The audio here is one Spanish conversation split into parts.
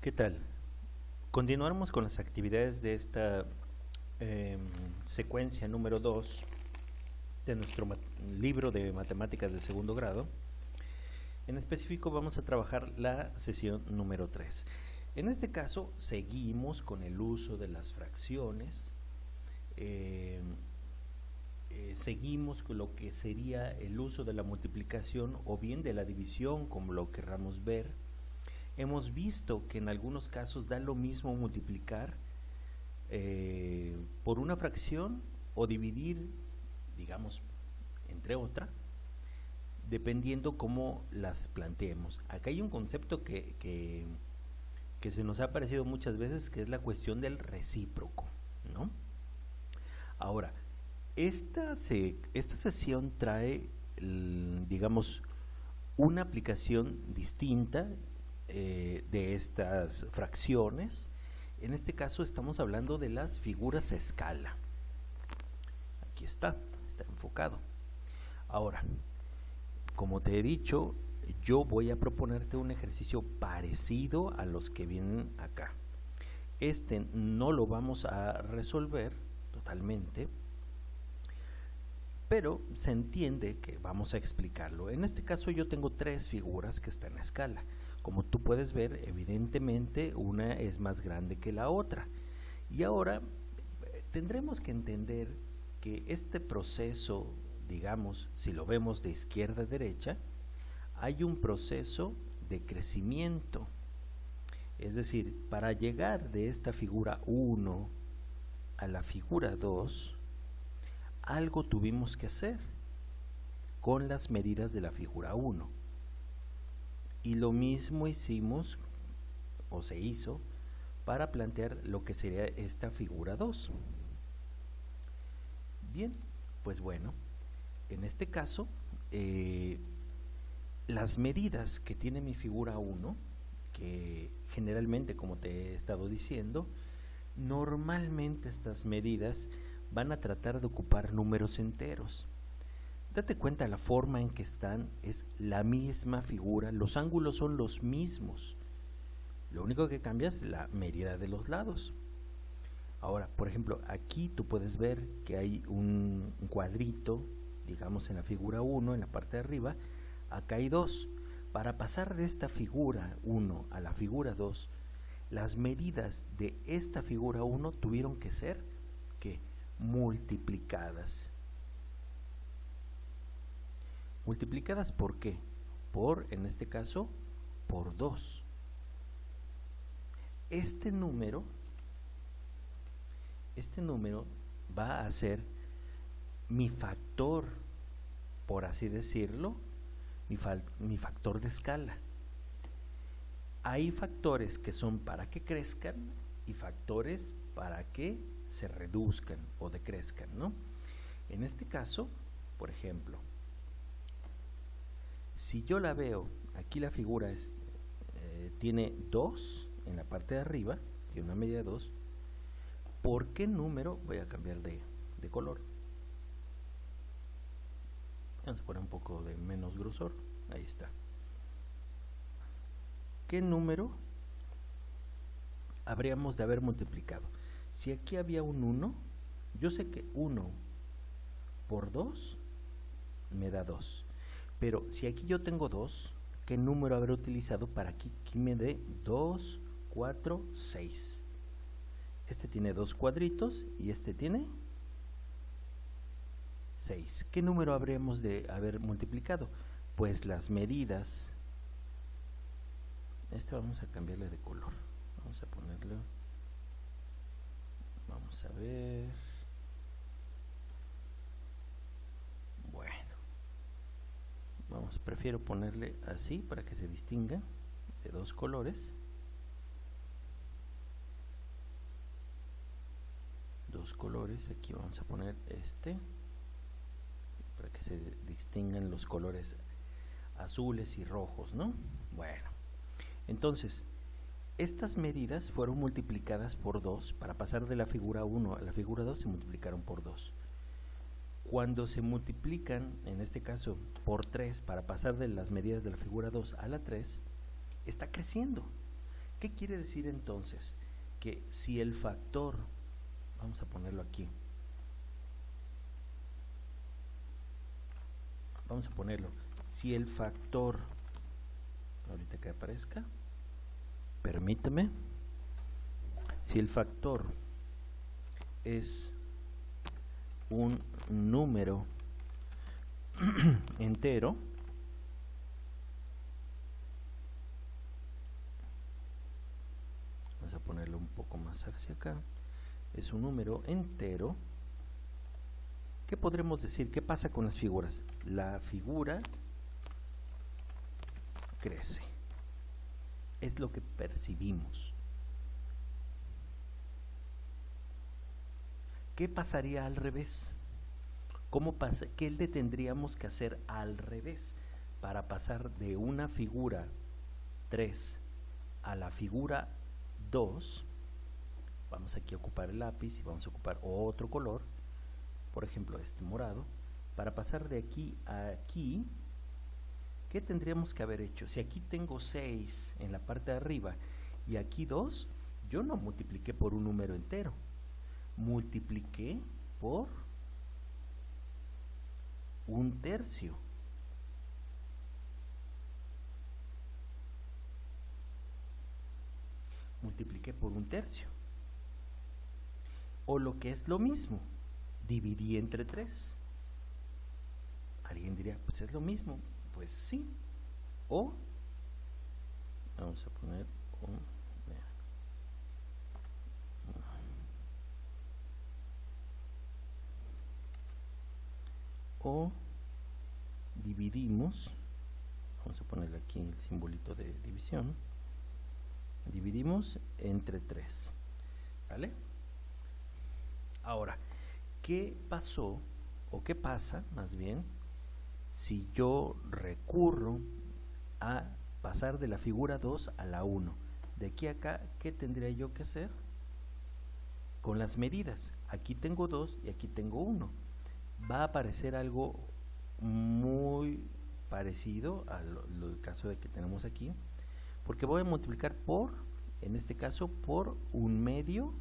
¿Qué tal? Continuamos con las actividades de esta secuencia número 2 de nuestro libro de matemáticas de segundo grado. En específico vamos a trabajar la sesión número 3. En este caso seguimos con el uso de las fracciones, seguimos con lo que sería el uso de la multiplicación o bien de la división, como lo querramos ver. Hemos visto que en algunos casos da lo mismo multiplicar por una fracción o dividir, digamos, entre otra, dependiendo cómo las planteemos. Acá hay un concepto que se nos ha aparecido muchas veces, que es la cuestión del recíproco, ¿no? Ahora, esta sesión trae, digamos, una aplicación distinta de estas fracciones. En este caso estamos hablando de las figuras a escala. Aquí está enfocado. Ahora, como te he dicho, yo voy a proponerte un ejercicio parecido a los que vienen acá. Este no lo vamos a resolver totalmente, pero se entiende que vamos a explicarlo. En este caso yo tengo tres figuras que están a escala. Como tú puedes ver, evidentemente una es más grande que la otra. Y ahora tendremos que entender que este proceso, digamos, si lo vemos de izquierda a derecha, hay un proceso de crecimiento. Es decir, para llegar de esta figura 1 a la figura 2, algo tuvimos que hacer con las medidas de la figura 1. Y lo mismo hicimos, o se hizo, para plantear lo que sería esta figura 2. Bien, pues bueno, en este caso, las medidas que tiene mi figura 1, que generalmente, como te he estado diciendo, normalmente estas medidas van a tratar de ocupar números enteros. Date cuenta, la forma en que están es la misma figura, los ángulos son los mismos. Lo único que cambia es la medida de los lados. Ahora, por ejemplo, aquí tú puedes ver que hay un cuadrito, digamos en la figura 1, en la parte de arriba. Acá hay 2. Para pasar de esta figura 1 a la figura 2, las medidas de esta figura 1 tuvieron que ser ¿qué? Multiplicadas. ¿Multiplicadas por qué? En este caso, por 2. Este número va a ser mi factor, por así decirlo, mi factor de escala. Hay factores que son para que crezcan y factores para que se reduzcan o decrezcan, ¿no? En este caso, por ejemplo, si yo la veo, aquí la figura tiene 2 en la parte de arriba, tiene una medida de 2. ¿Por qué número? Voy a cambiar de color. Vamos a poner un poco de menos grosor. Ahí está. ¿Qué número habríamos de haber multiplicado? Si aquí había un 1, yo sé que 1 por 2 me da 2. Pero si aquí yo tengo 2, ¿qué número habré utilizado para que aquí me dé 2, 4, 6? Este tiene 2 cuadritos y este tiene 6. ¿Qué número habremos de haber multiplicado? Pues las medidas. Vamos a cambiarle de color. Vamos a ponerle. Vamos a ver. Bueno. Prefiero ponerle así para que se distinga, de 2 colores. 2 colores, aquí vamos a poner para que se distingan los colores azules y rojos, ¿no? Bueno, entonces estas medidas fueron multiplicadas por 2. Para pasar de la figura 1 a la figura 2 se multiplicaron por 2. Cuando se multiplican, en este caso, por 3, para pasar de las medidas de la figura 2 a la 3, está creciendo. ¿Qué quiere decir entonces? Que si el factor, vamos a ponerlo aquí, vamos a ponerlo, si el factor, ahorita que aparezca, permíteme, si el factor es un número entero, vamos a ponerlo un poco más hacia acá, es un número entero, ¿qué podremos decir? ¿Qué pasa con las figuras? La figura crece, es lo que percibimos. ¿Qué pasaría al revés? ¿Cómo pasa? ¿Qué le tendríamos que hacer al revés para pasar de una figura 3 a la figura 2? Vamos aquí a ocupar el lápiz y vamos a ocupar otro color, por ejemplo este morado. Para pasar de aquí a aquí, ¿qué tendríamos que haber hecho? Si aquí tengo 6 en la parte de arriba y aquí 2, yo no multipliqué por un número entero, multipliqué por un tercio. Multipliqué por un tercio. O lo que es lo mismo, dividí entre 3. Alguien diría, pues es lo mismo. Pues sí. O, vamos a poner un, o dividimos, vamos a ponerle aquí el simbolito de división, dividimos entre 3, ¿sale? Ahora, ¿qué pasó o qué pasa más bien si yo recurro a pasar de la figura 2 a la 1? De aquí a acá, ¿qué tendría yo que hacer? Con las medidas, aquí tengo 2 y aquí tengo 1. Va a aparecer algo muy parecido al caso de que tenemos aquí, porque voy a multiplicar por, en este caso, por un medio,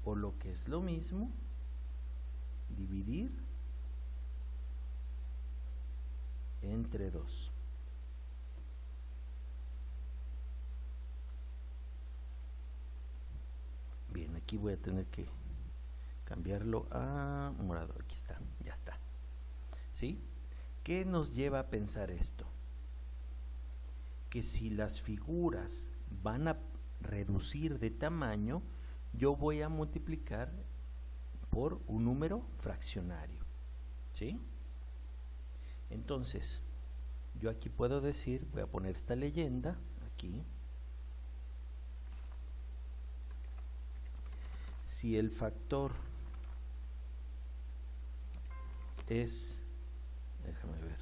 o lo que es lo mismo, dividir entre 2. Bien, aquí voy a tener que cambiarlo a morado. Aquí está, ya está. ¿Sí? ¿Qué nos lleva a pensar esto? Que si las figuras van a reducir de tamaño, yo voy a multiplicar por un número fraccionario. ¿Sí? Entonces, yo aquí puedo decir, voy a poner esta leyenda aquí. Si el factor es, déjame ver,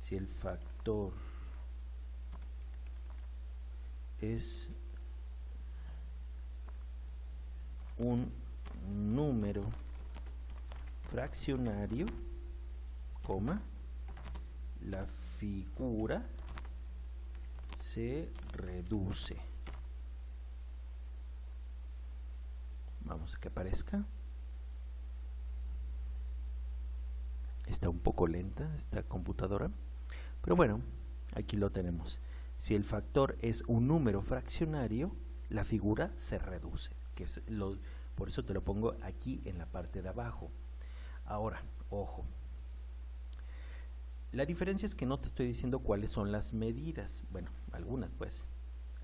si el factor es un número fraccionario, coma, la figura se reduce. Vamos a que aparezca. Está un poco lenta esta computadora, pero bueno, aquí lo tenemos. Si el factor es un número fraccionario, la figura se reduce, que es por eso te lo pongo aquí en la parte de abajo. Ahora, ojo, la diferencia es que no te estoy diciendo cuáles son las medidas. Bueno, algunas pues,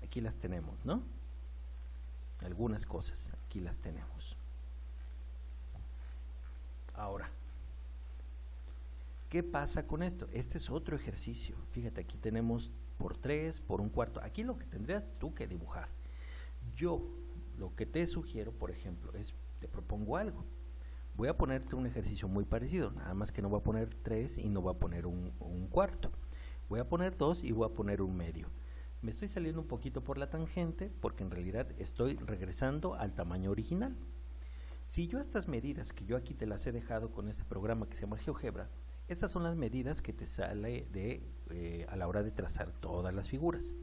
aquí las tenemos, ¿no? Algunas cosas, aquí las tenemos. Ahora, ¿qué pasa con esto? Este es otro ejercicio. Fíjate, aquí tenemos por 3, por un cuarto. Aquí lo que tendrías tú que dibujar. Yo, lo que te sugiero, por ejemplo, es, te propongo algo. Voy a ponerte un ejercicio muy parecido, nada más que no voy a poner 3 y no voy a poner un cuarto. Voy a poner 2 y voy a poner un medio. Me estoy saliendo un poquito por la tangente porque en realidad estoy regresando al tamaño original. Si yo estas medidas que yo aquí te las he dejado con este programa que se llama GeoGebra, estas son las medidas que te sale a la hora de trazar todas las figuras.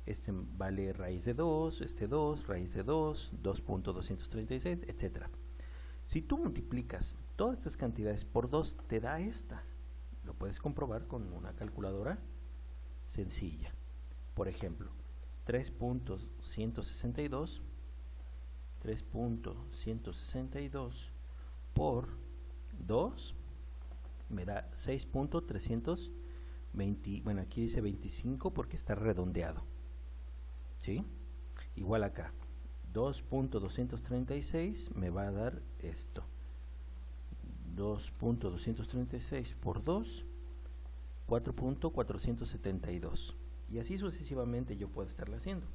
este vale raíz de 2, este 2, raíz de 2, 2.236, etcétera. Si tú multiplicas todas estas cantidades por 2, te da estas. Lo puedes comprobar con una calculadora sencilla. Por ejemplo, 3.162 por 2 me da 6.320, bueno, aquí dice 25 porque está redondeado, ¿sí? Igual acá, 2.236 me va a dar esto, 2.236 por 2, 4.472, y así sucesivamente yo puedo estarlo haciendo.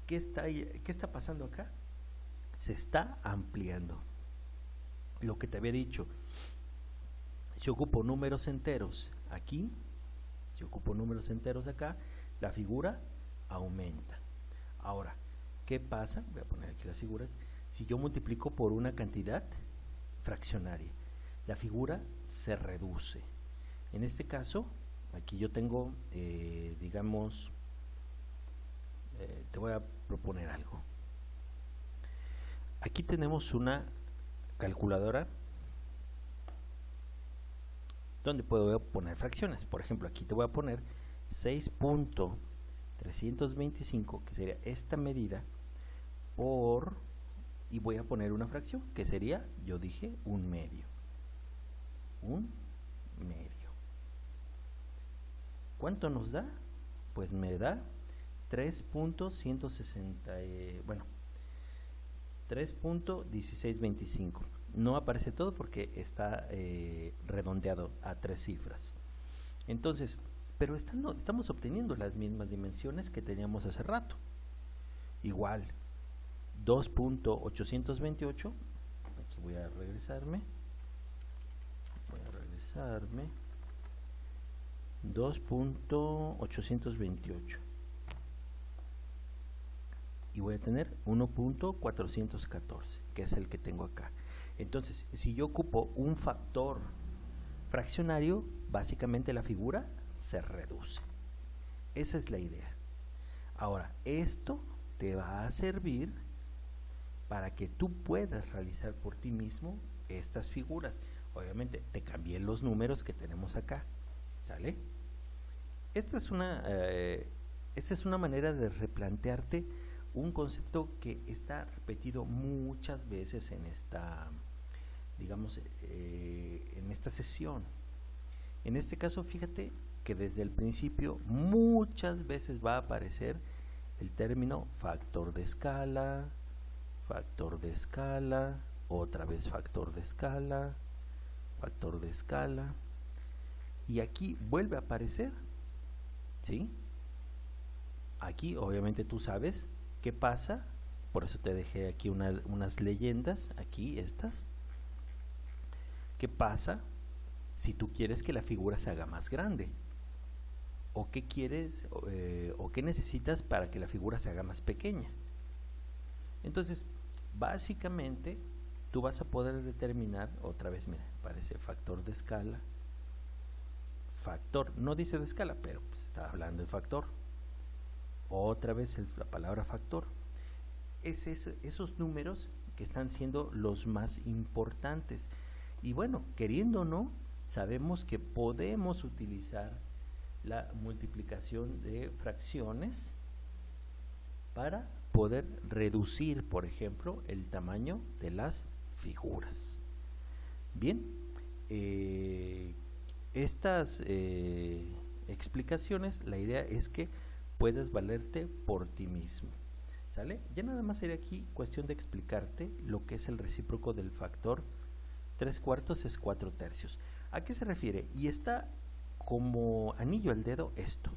¿Qué está pasando acá? Se está ampliando. Lo que te había dicho, si ocupo números enteros aquí, si ocupo números enteros acá, la figura aumenta. Ahora, ¿qué pasa? Voy a poner aquí las figuras. Si yo multiplico por una cantidad fraccionaria, la figura se reduce. En este caso, aquí yo tengo, digamos, te voy a proponer algo. Aquí tenemos una calculadora donde puedo poner fracciones. Por ejemplo, aquí te voy a poner 6.325, que sería esta medida, por, y voy a poner una fracción, que sería, yo dije, un medio. Un medio. ¿Cuánto nos da? Pues me da 3.160, bueno, 3.1625. No aparece todo porque está redondeado a 3 cifras. Entonces, pero estamos obteniendo las mismas dimensiones que teníamos hace rato. Igual, 2.828, aquí voy a regresarme, 2.828. Y voy a tener 1.414, que es el que tengo acá. Entonces, si yo ocupo un factor fraccionario, básicamente la figura se reduce. Esa es la idea. Ahora, esto te va a servir para que tú puedas realizar por ti mismo estas figuras. Obviamente, te cambié los números que tenemos acá, ¿sale? Esta es una manera de replantearte un concepto que está repetido muchas veces en esta, digamos, en esta sesión. En este caso, fíjate que desde el principio muchas veces va a aparecer el término factor de escala, otra vez factor de escala, y aquí vuelve a aparecer, ¿sí? Aquí obviamente tú sabes qué pasa, por eso te dejé aquí unas leyendas, aquí estas. ¿Qué pasa si tú quieres que la figura se haga más grande? ¿O qué quieres o qué necesitas para que la figura se haga más pequeña? Entonces, básicamente, tú vas a poder determinar, otra vez, mira, aparece factor de escala, factor, no dice de escala, pero pues está hablando de factor. Otra vez la palabra factor. Es esos números que están siendo los más importantes. Y bueno, queriendo o no, sabemos que podemos utilizar la multiplicación de fracciones para poder reducir, por ejemplo, el tamaño de las figuras. Bien, estas explicaciones, la idea es que puedes valerte por ti mismo, ¿sale? Ya nada más sería aquí cuestión de explicarte lo que es el recíproco del factor 3/4 es 4/3. ¿A qué se refiere? Y está como anillo al dedo esto.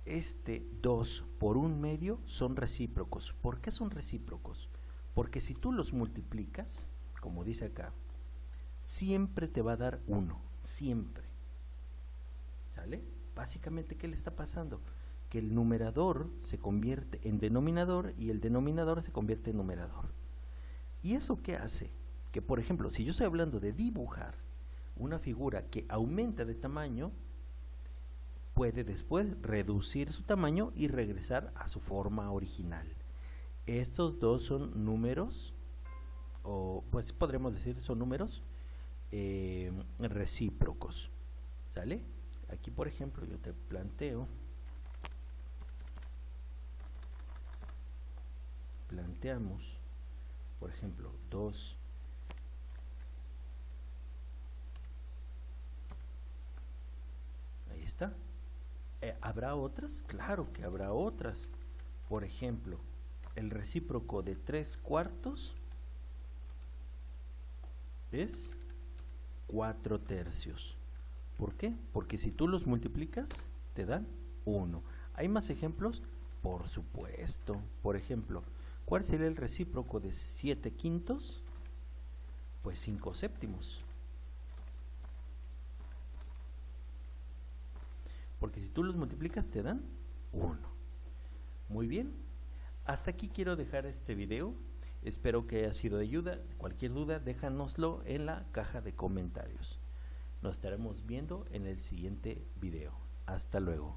Este 2 por 1/2 son recíprocos. ¿Por qué son recíprocos? Porque si tú los multiplicas, como dice acá, siempre te va a dar 1, siempre, ¿sale? Básicamente, ¿qué le está pasando? Que el numerador se convierte en denominador y el denominador se convierte en numerador. ¿Y eso qué hace? Que, por ejemplo, si yo estoy hablando de dibujar una figura que aumenta de tamaño, puede después reducir su tamaño y regresar a su forma original. Estos dos son números, o pues podremos decir son números recíprocos, ¿sale? Aquí por ejemplo yo te planteamos por ejemplo 2 ahí está. ¿Habrá otras? Claro que habrá otras. Por ejemplo, el recíproco de 3/4 es 4/3. ¿Por qué? Porque si tú los multiplicas, te dan 1. ¿Hay más ejemplos? Por supuesto. Por ejemplo, ¿cuál sería el recíproco de 7/5? Pues 5/7. Porque si tú los multiplicas, te dan 1. Muy bien. Hasta aquí quiero dejar este video. Espero que haya sido de ayuda. Cualquier duda, déjanoslo en la caja de comentarios. Nos estaremos viendo en el siguiente video. Hasta luego.